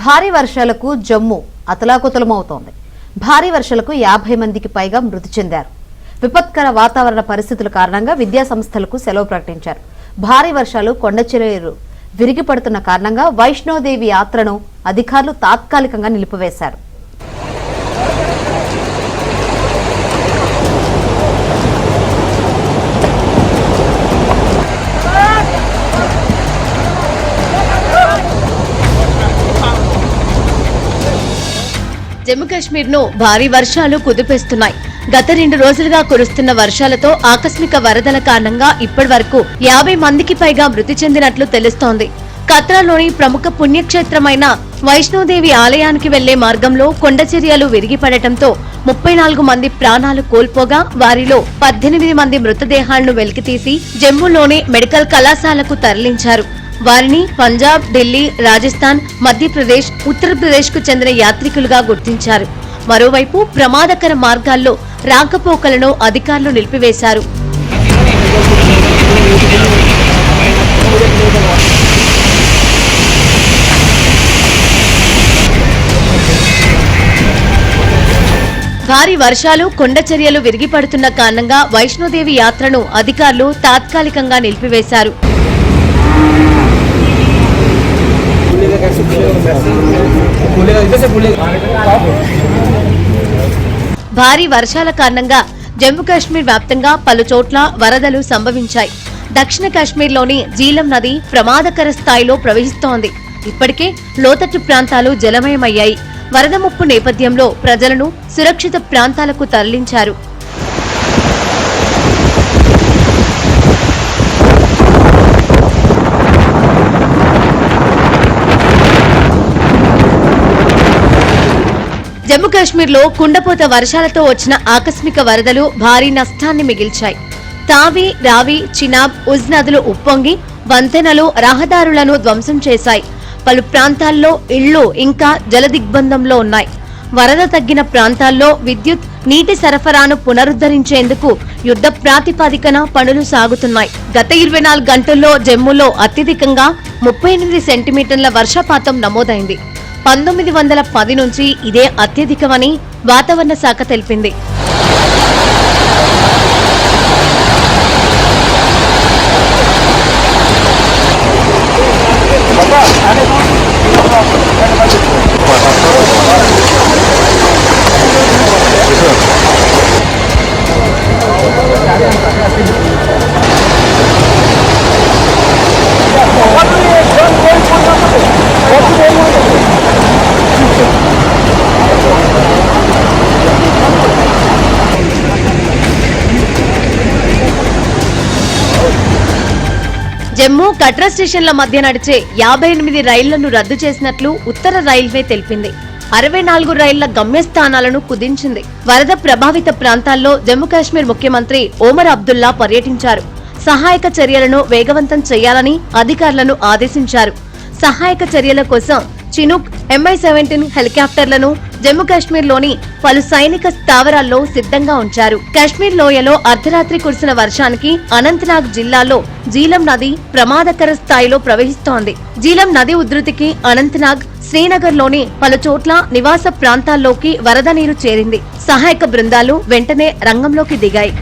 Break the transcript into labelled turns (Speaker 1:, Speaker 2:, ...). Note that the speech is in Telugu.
Speaker 1: భారీ వర్షాలకు జమ్మూ అతలాకుతలమవుతోంది. భారీ వర్షాలకు 50 మందికి పైగా మృతి చెందారు. విపత్కర వాతావరణ పరిస్థితుల కారణంగా విద్యా సంస్థలకు సెలవు ప్రకటించారు. భారీ వర్షాలు కొండచెరియలు విరిగిపడుతున్న కారణంగా వైష్ణోదేవి యాత్రను అధికారులు తాత్కాలికంగా నిలిపివేశారు.
Speaker 2: జమ్మూ కాశ్మీర్ ను భారీ వర్షాలు కుదిపేస్తున్నాయి. గత 2 రోజులుగా కురుస్తున్న వర్షాలతో ఆకస్మిక వరదల కారణంగా ఇప్పటి వరకు 50 మందికి పైగా మృతి చెందినట్లు తెలుస్తోంది. కత్రాలోని ప్రముఖ పుణ్యక్షేత్రమైన వైష్ణోదేవి ఆలయానికి వెళ్లే మార్గంలో కొండచర్యలు విరిగిపడటంతో 34 మంది ప్రాణాలు కోల్పోగా వారిలో 18 మంది మృతదేహాలను వెలికితీసి జమ్మూలోని మెడికల్ కళాశాలకు తరలించారు. వారిని పంజాబ్, ఢిల్లీ, రాజస్థాన్, మధ్యప్రదేశ్, ఉత్తరప్రదేశ్ కు చెందిన యాత్రికులుగా గుర్తించారు. మరోవైపు ప్రమాదకర మార్గాల్లో రాకపోకలను అధికారులు నిలిపివేశారు. భారీ వర్షాలు, కొండచర్యలు విరిగిపడుతున్న కారణంగా వైష్ణోదేవి యాత్రను అధికారులు తాత్కాలికంగా నిలిపివేశారు. భారీ వర్షాల కారణంగా జమ్మూ కాశ్మీర్ వ్యాప్తంగా పలు చోట్ల వరదలు సంభవించాయి. దక్షిణ కాశ్మీర్లోని జీలం నది ప్రమాదకర స్థాయిలో ప్రవహిస్తోంది. ఇప్పటికే లోతట్టు ప్రాంతాలు జలమయమయ్యాయి. వరద ముప్పు నేపథ్యంలో ప్రజలను సురక్షిత ప్రాంతాలకు తరలించారు. జమ్మూ కాశ్మీర్లో కుండపోత వర్షాలతో వచ్చిన ఆకస్మిక వరదలు భారీ నష్టాన్ని మిగిల్చాయి. తావి, రావి, చినాబ్, ఉజ్ నదులు ఉప్పొంగి వంతెనలు, రహదారులను ధ్వంసం చేశాయి. పలు ప్రాంతాల్లో ఇళ్లు ఇంకా జలదిగ్బంధంలో ఉన్నాయి. వరద తగ్గిన ప్రాంతాల్లో విద్యుత్, నీటి సరఫరాను పునరుద్ధరించేందుకు యుద్ధ ప్రాతిపదికన పనులు సాగుతున్నాయి. గత 24 గంటల్లో జమ్మూలో అత్యధికంగా 38 సెంటీమీటర్ల వర్షపాతం నమోదైంది. 1910 నుంచి ఇదే అత్యధికమని వాతావరణ శాఖ తెలిపింది. జమ్మూ, కట్రా స్టేషన్ల మధ్య నడిచే 58 రైళ్లను రద్దు చేసినట్లు ఉత్తర రైల్వే తెలిపింది. 64 రైళ్ల గమ్యస్థానాలను కుదించింది. వరద ప్రభావిత ప్రాంతాల్లో జమ్మూ కాశ్మీర్ ముఖ్యమంత్రి ఒమర్ అబ్దుల్లా పర్యటించారు. సహాయక చర్యలను వేగవంతం చేయాలని అధికారులను ఆదేశించారు. సహాయక చర్యల కోసం చినూక్ MI-17 హెలికాప్టర్లను జమ్మూ కాశ్మీర్లోని పలు సైనిక స్థావరాల్లో సిద్ధంగా ఉంచారు. కాశ్మీర్ లోయలో అర్ధరాత్రి కురిసిన వర్షానికి అనంతనాగ్ జిల్లాలో జీలం నది ప్రమాదకర స్థాయిలో ప్రవహిస్తోంది. జీలం నది ఉధృతికి అనంతనాగ్, శ్రీనగర్ లోని పలు చోట్ల నివాస ప్రాంతాల్లోకి వరద నీరు చేరింది. సహాయక బృందాలు వెంటనే రంగంలోకి దిగాయి.